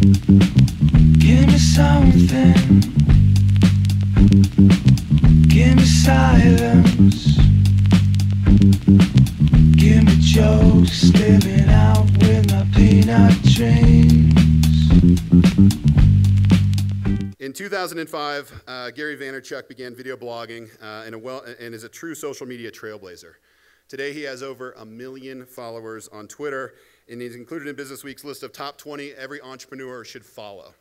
Give me something. Give me silence. Give me jokes. Living out with my peanut dreams. In 2005, Gary Vaynerchuk began video blogging and is a true social media trailblazer. Today, he has over 1 million followers on Twitter, and he's included in Business Week's list of top 20 every entrepreneur should follow.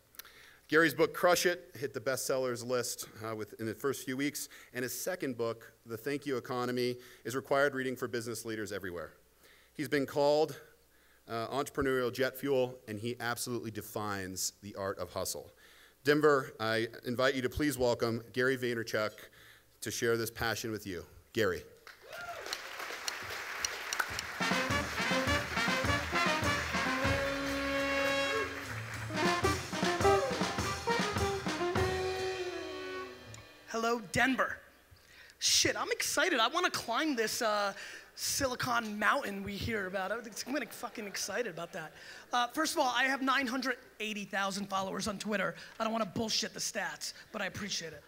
Gary's book, Crush It, hit the bestsellers list in the first few weeks, and his second book, The Thank You Economy, is required reading for business leaders everywhere. He's been called entrepreneurial jet fuel, and he absolutely defines the art of hustle. Denver, I invite you to please welcome Gary Vaynerchuk to share this passion with you. Gary. Hello, Denver. Shit, I'm excited. I want to climb this Silicon Mountain we hear about. I'm really fucking excited about that. First of all, I have 980,000 followers on Twitter. I don't want to bullshit the stats, but I appreciate it.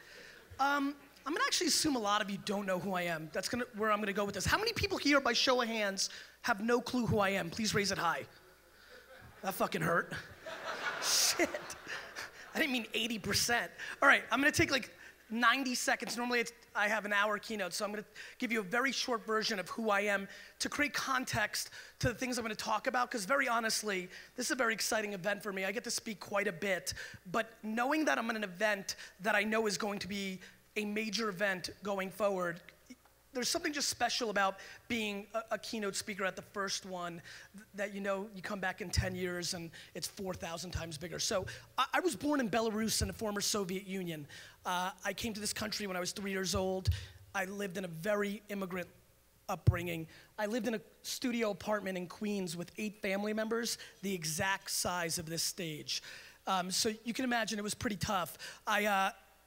I'm gonna actually assume a lot of you don't know who I am. That's where I'm gonna go with this. How many people here, by show of hands, have no clue who I am? Please raise it high. That fucking hurt. Shit. I didn't mean 80%. All right, I'm gonna take like 90 seconds. Normally I have an hour keynote, so I'm gonna give you a very short version of who I am to create context to the things I'm gonna talk about, because very honestly, this is a very exciting event for me. I get to speak quite a bit, but knowing that I'm at an event that I know is going to be a major event going forward, there's something just special about being a keynote speaker at the first one that you know you come back in 10 years and it's 4,000 times bigger. So I was born in Belarus in the former Soviet Union. I came to this country when I was 3 years old. I lived in a very immigrant upbringing. I lived in a studio apartment in Queens with 8 family members, the exact size of this stage. So you can imagine it was pretty tough.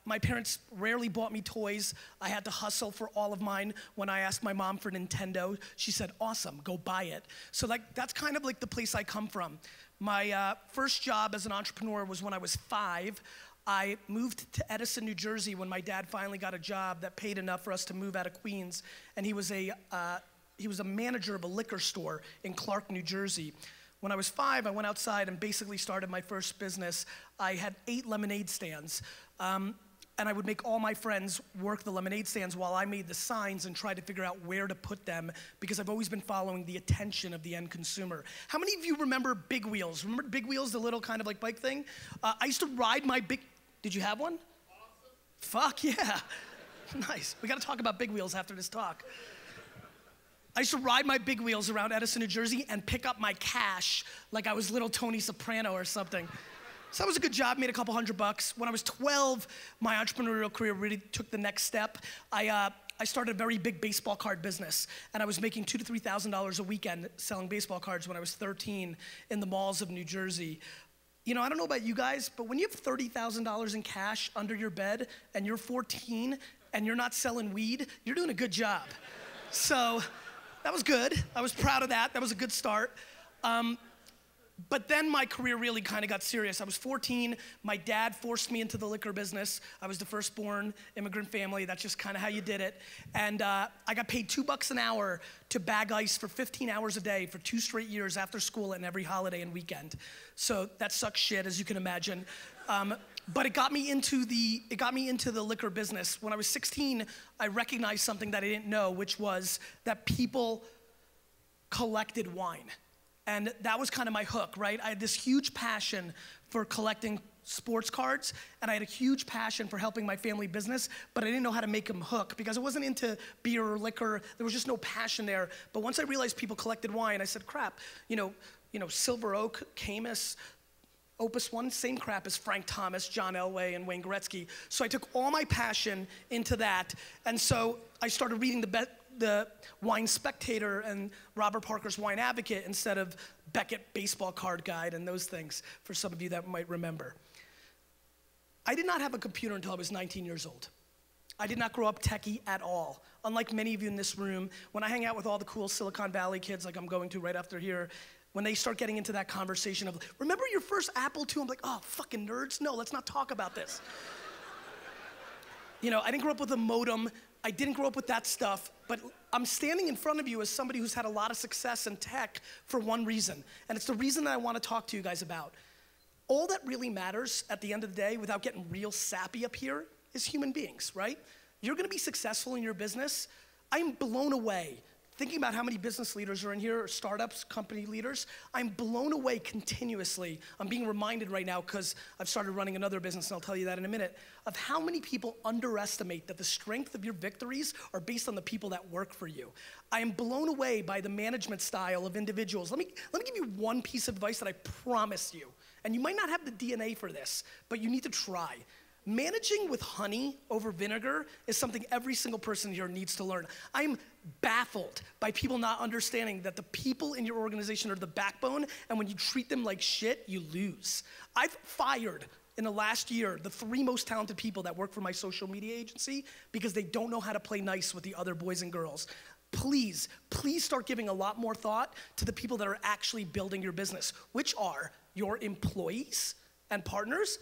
My parents rarely bought me toys. I had to hustle for all of mine. When I asked my mom for Nintendo, she said, awesome, go buy it. So that's kind of like the place I come from. My first job as an entrepreneur was when I was 5. I moved to Edison, New Jersey when my dad finally got a job that paid enough for us to move out of Queens. And he was a manager of a liquor store in Clark, New Jersey. When I was 5, I went outside and basically started my first business. I had 8 lemonade stands. And I would make all my friends work the lemonade stands while I made the signs and tried to figure out where to put them, because I've always been following the attention of the end consumer. How many of you remember Big Wheels? Remember Big Wheels, the little kind of like bike thing? I used to ride my did you have one? Awesome. Fuck yeah. Nice. We gotta talk about Big Wheels after this talk. I used to ride my Big Wheels around Edison, New Jersey and pick up my cash like I was little Tony Soprano or something. So that was a good job, made a couple $100. When I was 12, my entrepreneurial career really took the next step. I started a very big baseball card business, and I was making $2,000 to $3,000 a weekend selling baseball cards when I was 13 in the malls of New Jersey. You know, I don't know about you guys, but when you have $30,000 in cash under your bed and you're 14 and you're not selling weed, you're doing a good job. So that was good. I was proud of that. That was a good start. But then my career really kind of got serious. I was 14. My dad forced me into the liquor business. I was the firstborn immigrant family. That's just kind of how you did it. And I got paid $2 an hour to bag ice for 15 hours a day for 2 straight years after school and every holiday and weekend. So that sucks shit, as you can imagine. But it got me into the liquor business. When I was 16, I recognized something that I didn't know, which was that people collected wine. And that was kind of my hook, right? I had this huge passion for collecting sports cards, and I had a huge passion for helping my family business, but I didn't know how to make them hook because I wasn't into beer or liquor. There was just no passion there. But once I realized people collected wine, I said, crap, you know, Silver Oak, Caymus, Opus One, same crap as Frank Thomas, John Elway, and Wayne Gretzky. So I took all my passion into that, and so I started reading the Wine Spectator and Robert Parker's Wine Advocate instead of Beckett Baseball Card Guide and those things, for some of you that might remember. I did not have a computer until I was 19 years old. I did not grow up techie at all. Unlike many of you in this room, when I hang out with all the cool Silicon Valley kids like I'm going to right after here, when they start getting into that conversation of, remember your first Apple II? I'm like, oh, fucking nerds, no, let's not talk about this. You know, I didn't grow up with a modem. I didn't grow up with that stuff, but I'm standing in front of you as somebody who's had a lot of success in tech for one reason, and it's the reason that I want to talk to you guys about. All that really matters at the end of the day, without getting real sappy up here, is human beings, right? You're gonna be successful in your business. I'm blown away thinking about how many business leaders are in here, or startups, company leaders. I'm blown away continuously. I'm being reminded right now because I've started running another business, and I'll tell you that in a minute, of how many people underestimate that the strength of your victories are based on the people that work for you. I am blown away by the management style of individuals. Let me give you one piece of advice that I promise you, and you might not have the DNA for this, but you need to try. Managing with honey over vinegar is something every single person here needs to learn. I'm baffled by people not understanding that the people in your organization are the backbone, and when you treat them like shit, you lose. I've fired, in the last year, the 3 most talented people that work for my social media agency because they don't know how to play nice with the other boys and girls. Please, please start giving a lot more thought to the people that are actually building your business, which are your employees and partners,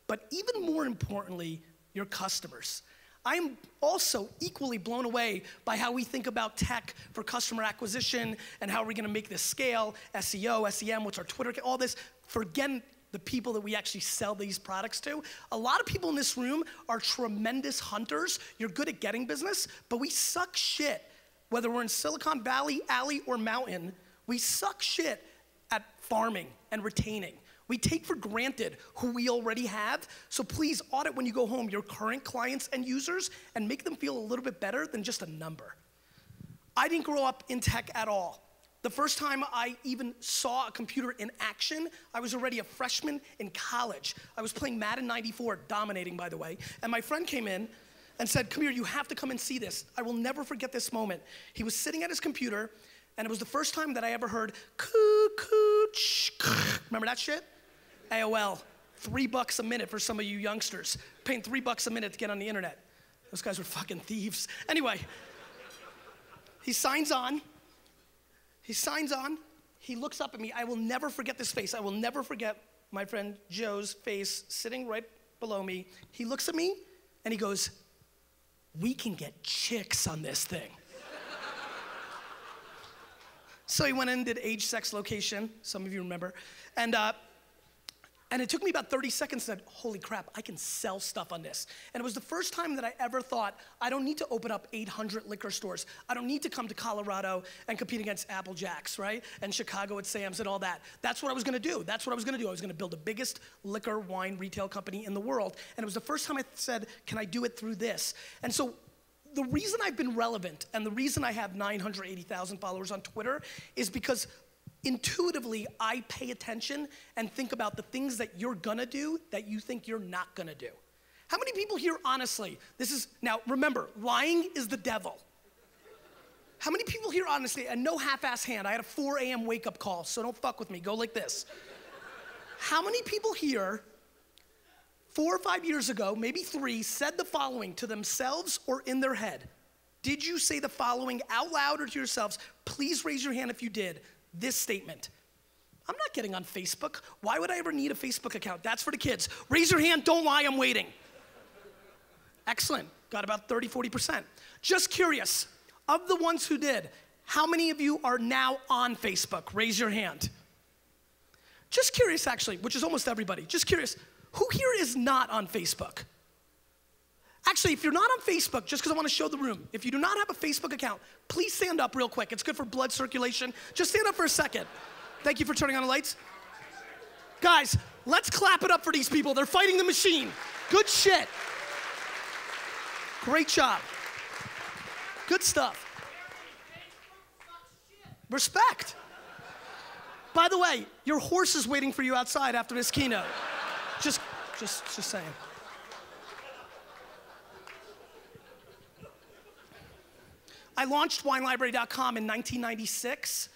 but even more importantly, your customers. I am also equally blown away by how we think about tech for customer acquisition and how we're gonna make this scale, SEO, SEM, what's our Twitter, all this. Forget the people that we actually sell these products to. A lot of people in this room are tremendous hunters. You're good at getting business, but we suck shit. Whether we're in Silicon Valley, Alley, or Mountain, we suck shit at farming and retaining. We take for granted who we already have, so please audit when you go home your current clients and users and make them feel a little bit better than just a number. I didn't grow up in tech at all. The first time I even saw a computer in action, I was already a freshman in college. I was playing Madden 94, dominating by the way, and my friend came in and said, come here, you have to come and see this. I will never forget this moment. He was sitting at his computer, and it was the first time that I ever heard remember that shit? AOL, $3 a minute for some of you youngsters. Paying $3 a minute to get on the internet. Those guys were fucking thieves. Anyway, he signs on. He looks up at me. I will never forget this face. I will never forget my friend Joe's face sitting right below me. He looks at me and he goes, we can get chicks on this thing. So he went in and did age, sex, location. Some of you remember. And it took me about 30 seconds and said, holy crap, I can sell stuff on this. And it was the first time that I ever thought, I don't need to open up 800 liquor stores. I don't need to come to Colorado and compete against Apple Jacks, right? And Chicago at Sam's and all that. That's what I was gonna do. That's what I was gonna do. I was gonna build the biggest liquor, wine, retail company in the world. And it was the first time I said, can I do it through this? And so the reason I've been relevant and the reason I have 980,000 followers on Twitter is because intuitively, I pay attention and think about the things that you're gonna do that you think you're not gonna do. How many people here, honestly, now remember, lying is the devil. How many people here, honestly, and no half-ass hand, I had a 4 a.m. wake-up call, so don't fuck with me, go like this. How many people here, 4 or 5 years ago, maybe 3, said the following to themselves or in their head? Did you say the following out loud or to yourselves? Please raise your hand if you did. This statement, I'm not getting on Facebook. Why would I ever need a Facebook account? That's for the kids. Raise your hand, don't lie, I'm waiting. Excellent, got about 30, 40%. Just curious, of the ones who did, how many of you are now on Facebook? Raise your hand. Just curious actually, which is almost everybody, just curious, who here is not on Facebook? Actually, if you're not on Facebook, just because I want to show the room, if you do not have a Facebook account, please stand up real quick. It's good for blood circulation. Just stand up for a second. Thank you for turning on the lights. Guys, let's clap it up for these people. They're fighting the machine. Good shit. Great job. Good stuff. Respect. By the way, your horse is waiting for you outside after this keynote. Just saying. I launched WineLibrary.com in 1996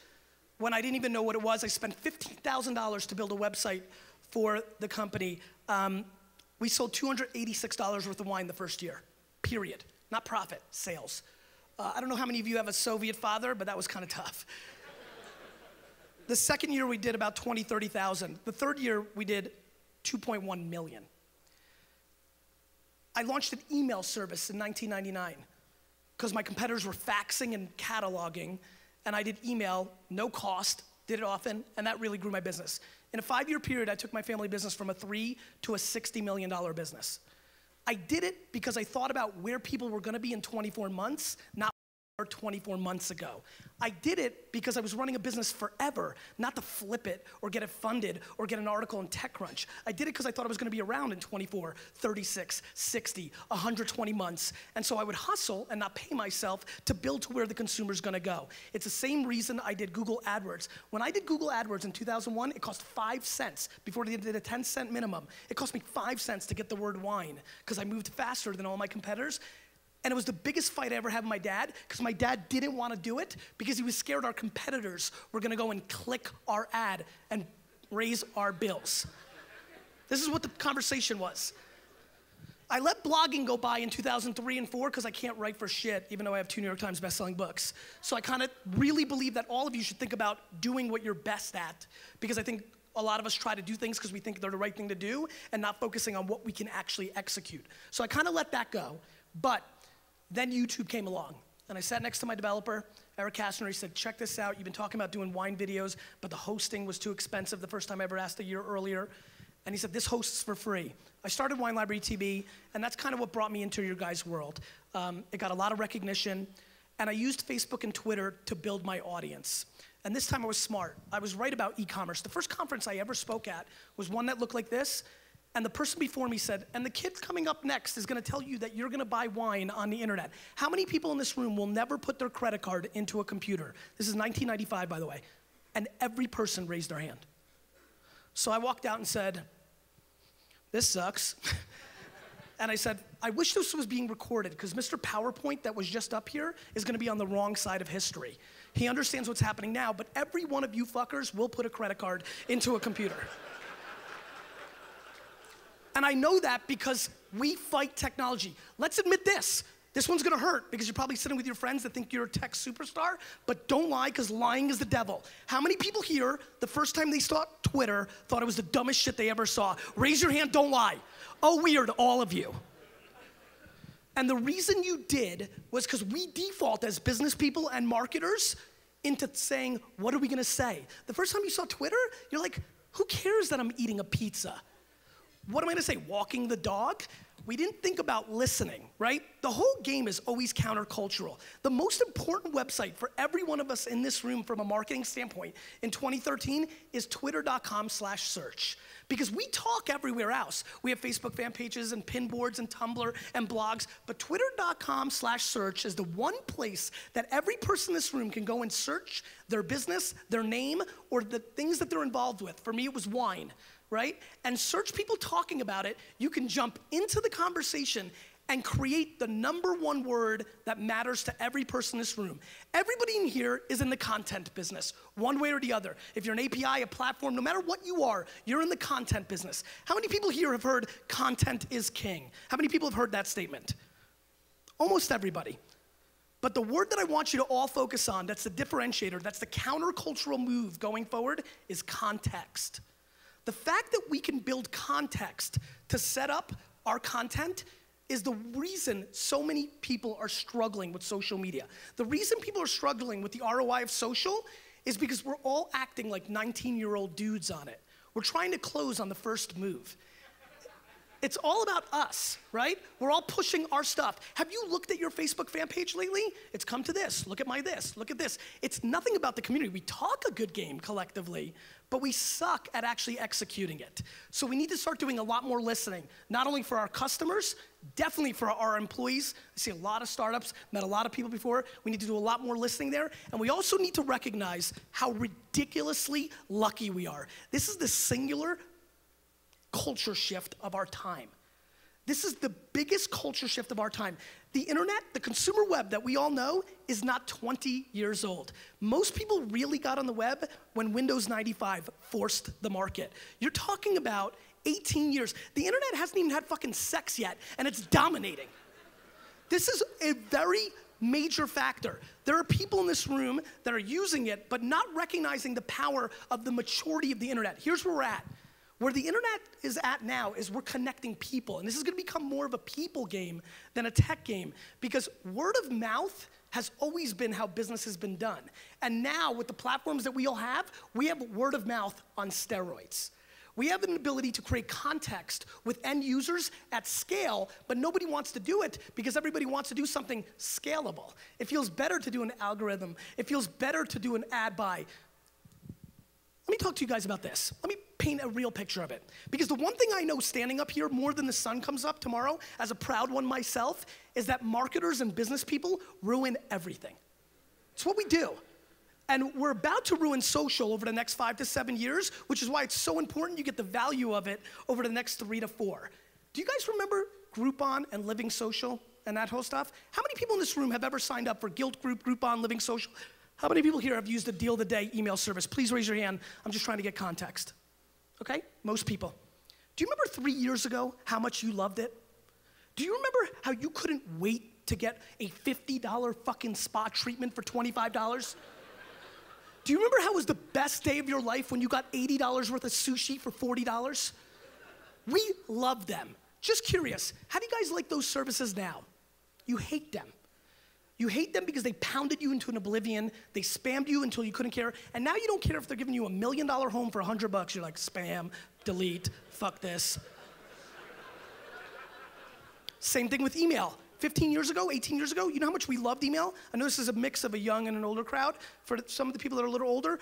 when I didn't even know what it was. I spent $15,000 to build a website for the company. We sold $286 worth of wine the first year, period. Not profit, sales. I don't know how many of you have a Soviet father, but that was kind of tough. The second year we did about 20, 30,000. The third year we did 2.1 million. I launched an email service in 1999 because my competitors were faxing and cataloging, and I did email, no cost, did it often, and that really grew my business. In a 5-year period, I took my family business from a $3 to a $60 million business. I did it because I thought about where people were gonna be in 24 months, not 24 months ago. I did it because I was running a business forever, not to flip it or get it funded or get an article in TechCrunch. I did it because I thought I was gonna be around in 24, 36, 60, 120 months. And so I would hustle and not pay myself to build to where the consumer's gonna go. It's the same reason I did Google AdWords. When I did Google AdWords in 2001, it cost 5 cents. Before they did a 10-cent minimum, it cost me 5 cents to get the word wine because I moved faster than all my competitors. And it was the biggest fight I ever had with my dad because my dad didn't want to do it because he was scared our competitors were going to go and click our ad and raise our bills. This is what the conversation was. I let blogging go by in 2003 and 4 because I can't write for shit, even though I have 2 New York Times bestselling books. So I kind of really believe that all of you should think about doing what you're best at, because I think a lot of us try to do things because we think they're the right thing to do and not focusing on what we can actually execute. So I kind of let that go. But then YouTube came along, and I sat next to my developer, Eric Kastner. He said, check this out. You've been talking about doing wine videos, but the hosting was too expensive the first time I ever asked a year earlier. And he said, this hosts for free. I started Wine Library TV, and that's kind of what brought me into your guys' world. It got a lot of recognition, and I used Facebook and Twitter to build my audience. And this time I was smart. I was right about e-commerce. The first conference I ever spoke at was one that looked like this. And the person before me said, and the kid coming up next is gonna tell you that you're gonna buy wine on the internet. How many people in this room will never put their credit card into a computer? This is 1995, by the way. And every person raised their hand. So I walked out and said, this sucks. And I said, I wish this was being recorded because Mr. PowerPoint that was just up here is gonna be on the wrong side of history. He understands what's happening now, but every one of you fuckers will put a credit card into a computer. And I know that because we fight technology. Let's admit this. This one's gonna hurt because you're probably sitting with your friends that think you're a tech superstar, but don't lie because lying is the devil. How many people here, the first time they saw Twitter, thought it was the dumbest shit they ever saw? Raise your hand, don't lie. Oh, weird, all of you. And the reason you did was because we default as business people and marketers into saying, what are we gonna say? The first time you saw Twitter, you're like, who cares that I'm eating a pizza? What am I gonna say, walking the dog? We didn't think about listening, right? The whole game is always countercultural. The most important website for every one of us in this room from a marketing standpoint in 2013 is twitter.com/search. Because we talk everywhere else. We have Facebook fan pages and pin boards and Tumblr and blogs, but twitter.com/search is the one place that every person in this room can go and search their business, their name, or the things that they're involved with. For me, it was wine. Right? And search people talking about it. You can jump into the conversation and create the #1 word that matters to every person in this room. Everybody in here is in the content business, one way or the other. If you're an API, a platform, no matter what you are, you're in the content business. How many people here have heard content is king? How many people have heard that statement? Almost everybody. But the word that I want you to all focus on, that's the differentiator, that's the countercultural move going forward, is context. The fact that we can build context to set up our content is the reason so many people are struggling with social media. The reason people are struggling with the ROI of social is because we're all acting like 19-year-old dudes on it. We're trying to close on the first move. It's all about us, right? We're all pushing our stuff. Have you looked at your Facebook fan page lately? It's come to this, look at my this, look at this. It's nothing about the community. We talk a good game collectively, but we suck at actually executing it. So we need to start doing a lot more listening, not only for our customers, definitely for our employees. I see a lot of startups, met a lot of people before. We need to do a lot more listening there. And we also need to recognize how ridiculously lucky we are. This is the singular culture shift of our time. This is the biggest culture shift of our time. The internet, the consumer web that we all know, is not 20 years old. Most people really got on the web when Windows 95 forced the market. You're talking about 18 years. The internet hasn't even had fucking sex yet, and it's dominating. This is a very major factor. There are people in this room that are using it, but not recognizing the power of the maturity of the internet. Here's where we're at. Where the internet is at now is we're connecting people. And this is gonna become more of a people game than a tech game, because word of mouth has always been how business has been done. And now with the platforms that we all have, we have word of mouth on steroids. We have an ability to create context with end users at scale, but nobody wants to do it because everybody wants to do something scalable. It feels better to do an algorithm. It feels better to do an ad buy. Let me talk to you guys about this. Let me paint a real picture of it. Because the one thing I know standing up here more than the sun comes up tomorrow, as a proud one myself, is that marketers and business people ruin everything. It's what we do. And we're about to ruin social over the next 5 to 7 years, which is why it's so important you get the value of it over the next 3 to 4. Do you guys remember Groupon and Living Social and that whole stuff? How many people in this room have ever signed up for Guild Group, Groupon, Living Social? How many people here have used a deal of the day email service? Please raise your hand. I'm just trying to get context. Okay? Most people. Do you remember 3 years ago how much you loved it? Do you remember how you couldn't wait to get a $50 fucking spa treatment for $25? Do you remember how it was the best day of your life when you got $80 worth of sushi for $40? We love them. Just curious, how do you guys like those services now? You hate them. You hate them because they pounded you into an oblivion, they spammed you until you couldn't care, and now you don't care if they're giving you $1 million home for $100. You're like, spam, delete, fuck this. Same thing with email. 15 years ago, 18 years ago, you know how much we loved email? I know this is a mix of a young and an older crowd. For some of the people that are a little older,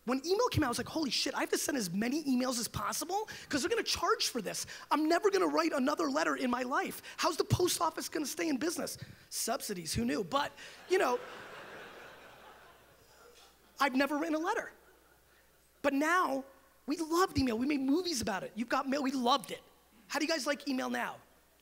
when email came out, I was like, holy shit, I have to send as many emails as possible because they're gonna charge for this. I'm never gonna write another letter in my life. How's the post office gonna stay in business? Subsidies, who knew? But, you know, I've never written a letter. But now, we loved email. We made movies about it. You've got mail, we loved it. How do you guys like email now?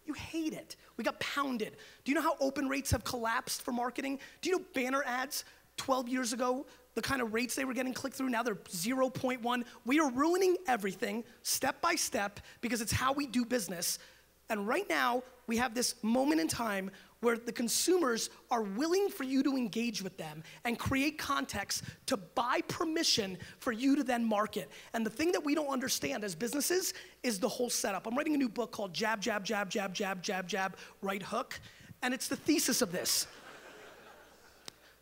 You hate it. We got pounded. Do you know how open rates have collapsed for marketing? Do you know banner ads 12 years ago, the kind of rates they were getting clicked through, now they're 0.1. We are ruining everything step by step because it's how we do business. And right now, we have this moment in time where the consumers are willing for you to engage with them and create context to buy permission for you to then market. And the thing that we don't understand as businesses is the whole setup. I'm writing a new book called Jab, Jab, Jab, Jab, Jab, Jab, Jab, Right Hook. And it's the thesis of this.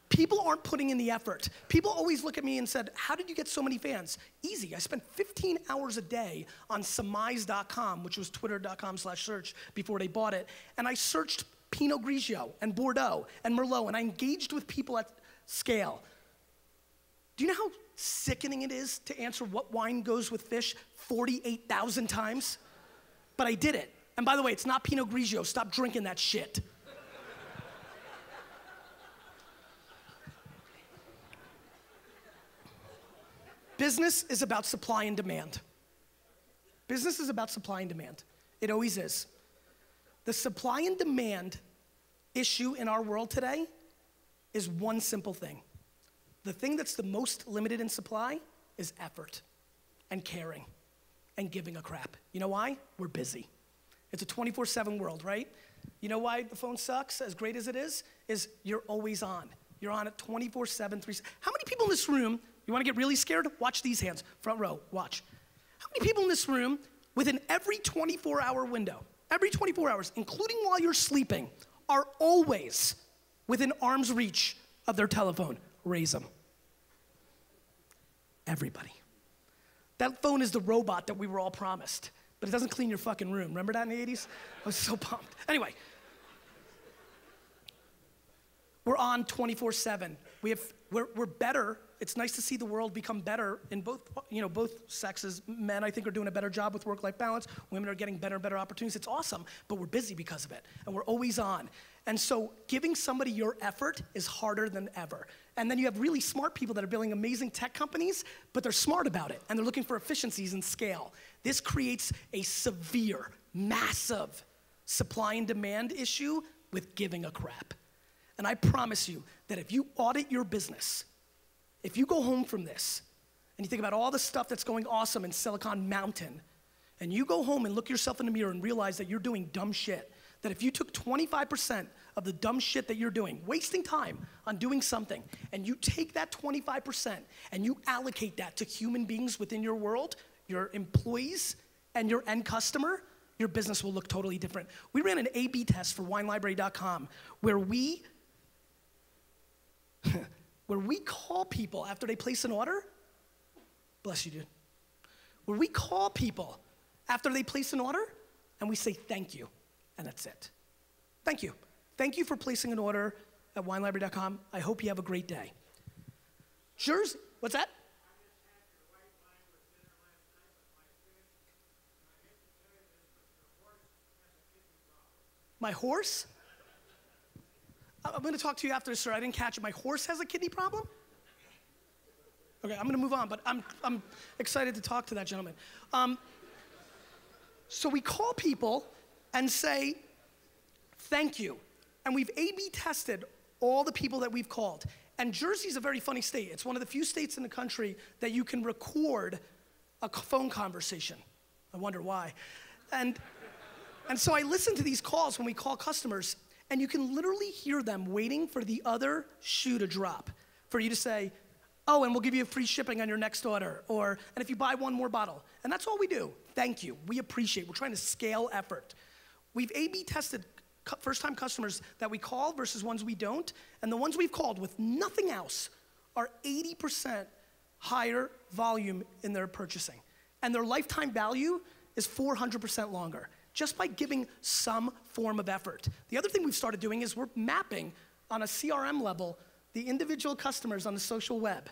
People aren't putting in the effort. People always look at me and said, how did you get so many fans? Easy, I spent 15 hours a day on Samize.com, which was twitter.com/search before they bought it. And I searched Pinot Grigio and Bordeaux and Merlot, and I engaged with people at scale. Do you know how sickening it is to answer what wine goes with fish 48,000 times? But I did it. And by the way, it's not Pinot Grigio. Stop drinking that shit. Business is about supply and demand. Business is about supply and demand. It always is. The supply and demand issue in our world today is one simple thing. The thing that's the most limited in supply is effort and caring and giving a crap. You know why? We're busy. It's a 24/7 world, right? You know why the phone sucks, as great as it is you're always on. You're on it 24/7, 3. How many people in this room, you wanna get really scared? Watch these hands, front row, watch. How many people in this room, within every 24-hour window, every 24 hours, including while you're sleeping, are always within arm's reach of their telephone? Raise them. Everybody. That phone is the robot that we were all promised, but it doesn't clean your fucking room. Remember that in the 80s? I was so pumped. Anyway, we're on 24/7. We're better. It's nice to see the world become better in both sexes. Men, I think, are doing a better job with work-life balance. Women are getting better and better opportunities. It's awesome, but we're busy because of it, and we're always on. And so giving somebody your effort is harder than ever. And then you have really smart people that are building amazing tech companies, but they're smart about it, and they're looking for efficiencies and scale. This creates a severe, massive supply and demand issue with giving a crap. And I promise you that if you audit your business, if you go home from this and you think about all the stuff that's going awesome in Silicon Mountain, and you go home and look yourself in the mirror and realize that you're doing dumb shit, that if you took 25% of the dumb shit that you're doing, wasting time on doing something, and you take that 25% and you allocate that to human beings within your world, your employees and your end customer, your business will look totally different. We ran an A/B test for WineLibrary.com where we call people after they place an order. Bless you, dude. Where we call people after they place an order and we say thank you, and that's it. Thank you. Thank you for placing an order at WineLibrary.com. I hope you have a great day. Jersey, what's that? My horse? I'm gonna talk to you after this, sir. I didn't catch it. My horse has a kidney problem? Okay, I'm gonna move on, but I'm excited to talk to that gentleman. So we call people and say, thank you. And we've A/B tested all the people that we've called. And Jersey's a very funny state. It's one of the few states in the country that you can record a phone conversation. I wonder why. And so I listen to these calls when we call customers, and you can literally hear them waiting for the other shoe to drop, for you to say, oh, and we'll give you free shipping on your next order, or, and if you buy one more bottle. And that's all we do. Thank you. We appreciate. We're trying to scale effort. We've A/B tested first-time customers that we call versus ones we don't, and the ones we've called with nothing else are 80% higher volume in their purchasing. And their lifetime value is 400% longer, just by giving some form of effort. The other thing we've started doing is we're mapping on a CRM level the individual customers on the social web.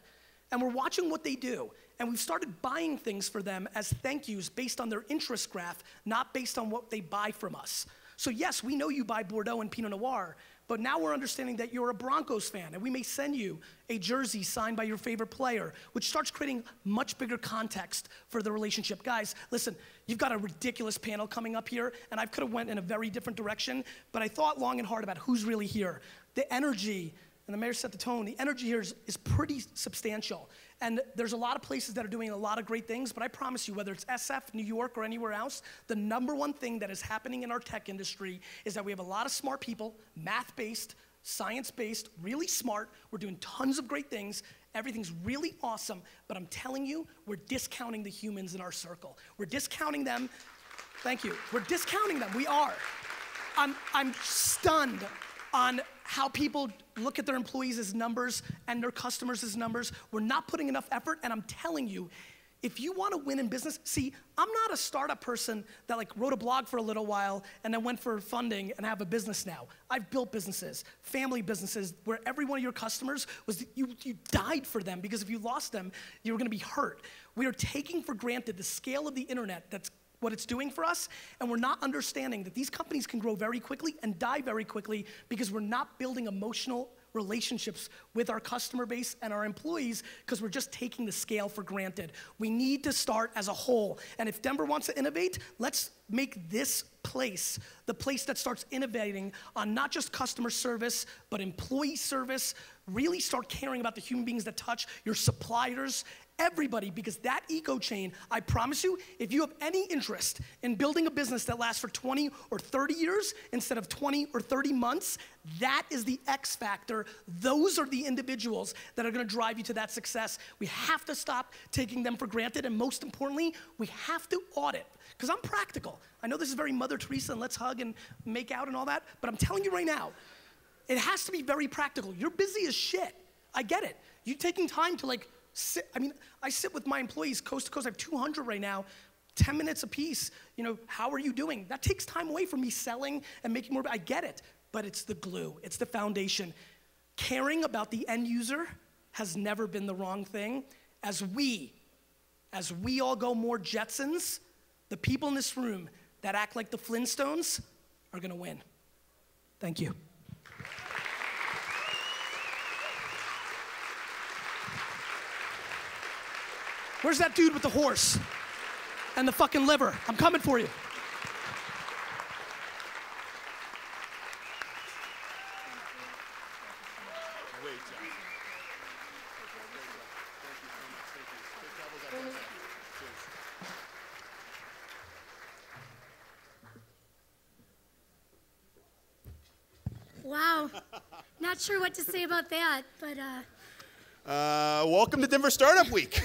And we're watching what they do. And we've started buying things for them as thank yous based on their interest graph, not based on what they buy from us. So yes, we know you buy Bordeaux and Pinot Noir, but now we're understanding that you're a Broncos fan, and we may send you a jersey signed by your favorite player, which starts creating much bigger context for the relationship. Guys, listen, you've got a ridiculous panel coming up here, and I could have went in a very different direction, but I thought long and hard about who's really here. The energy, and the mayor set the tone, the energy here is pretty substantial. And there's a lot of places that are doing a lot of great things, but I promise you, whether it's SF, New York, or anywhere else, the number one thing that is happening in our tech industry is that we have a lot of smart people, math-based, science-based, really smart. We're doing tons of great things. Everything's really awesome, but I'm telling you, we're discounting the humans in our circle. We're discounting them. Thank you. We're discounting them. We are. I'm stunned on how people look at their employees as numbers and their customers as numbers. We're not putting enough effort, and I'm telling you, if you want to win in business, see, I'm not a startup person that like wrote a blog for a little while and then went for funding and have a business now. I've built businesses, family businesses, where every one of your customers was, you died for them, because if you lost them, you were gonna be hurt. We are taking for granted the scale of the internet, that's what it's doing for us, and we're not understanding that these companies can grow very quickly and die very quickly because we're not building emotional relationships with our customer base and our employees, because we're just taking the scale for granted. We need to start as a whole, and if Denver wants to innovate, let's make this place the place that starts innovating on not just customer service, but employee service. Really start caring about the human beings that touch your suppliers, everybody, because that eco chain, I promise you, if you have any interest in building a business that lasts for 20 or 30 years instead of 20 or 30 months, that is the X factor. Those are the individuals that are gonna drive you to that success. We have to stop taking them for granted, and most importantly, we have to audit, because I'm practical. I know this is very Mother Teresa and let's hug and make out and all that, but I'm telling you right now, it has to be very practical. You're busy as shit. I get it. You taking time to like, I sit with my employees coast to coast. I have 200 right now, 10 minutes a piece. You know, how are you doing? That takes time away from me selling and making more. I get it, but it's the glue. It's the foundation. Caring about the end user has never been the wrong thing. As we all go more Jetsons, the people in this room that act like the Flintstones are gonna win. Thank you. Where's that dude with the horse and the fucking liver? I'm coming for you. Great job. Great job. Thank you so much. Thank you. Take doubles up on that. Cheers. Wow. Not sure what to say about that, but Welcome to Denver Startup Week.